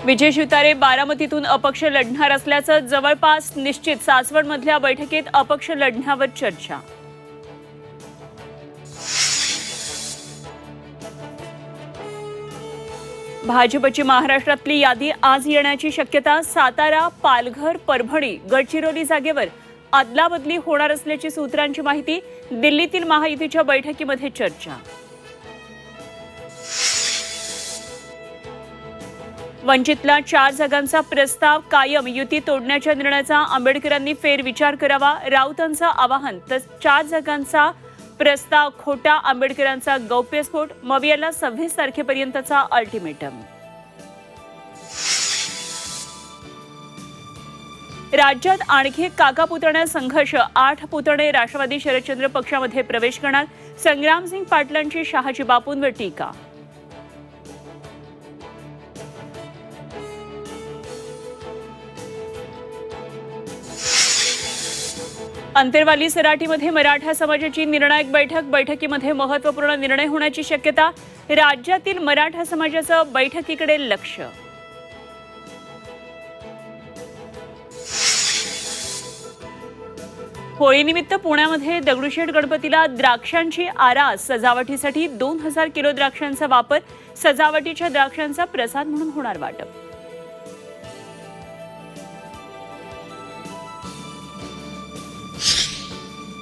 विजय शिवतारे बारामतीतून अपक्ष लढणार असल्याचं जवळपास निश्चित. सासवडमधल्या बैठकीत अपक्ष लढण्यावर चर्चा. भाजपची महाराष्ट्रातली यादी आज येण्याची शक्यता. सातारा, पालघर, परभणी, गडचिरोली जागेवर अदलाबदली होणार असल्याची सूत्रांची माहिती. दिल्लीतील महायुतीच्या बैठकीमध्ये चर्चा. वंचितला 4 जागांचा प्रस्ताव कायम. युती तोडण्याच्या निर्णयाचा आंबेडकरांनी फेरविचार करावा. राऊतांचं आवाहन. तर 4 जागांचा प्रस्ताव खोटा. आंबेडकरांचा गौप्यस्फोट. मवियाला 26 तारखेपर्यंतचा अल्टिमेटम. राज्यात आणखी काका पुतण्या संघर्ष. 8 पुतणे राष्ट्रवादी शरदचंद्र पक्षामध्ये प्रवेश करणार. संग्रामसिंग पाटलांची शहाजी बापूंवर टीका. अंतरवाली सराटीमध्ये मराठा समाजाची निर्णायक बैठक. बैठकीमध्ये महत्त्वपूर्ण निर्णय होण्याची शक्यता. राज्यातील मराठा समाजाचं बैठकीकडे लक्ष. होळीनिमित्त पुण्यामध्ये दगडूशेठ गणपतीला द्राक्षांची आरास. सजावटीसाठी 2000 किलो द्राक्षांचा वापर. सजावटीच्या द्राक्षांचा प्रसाद म्हणून होणार वाटप.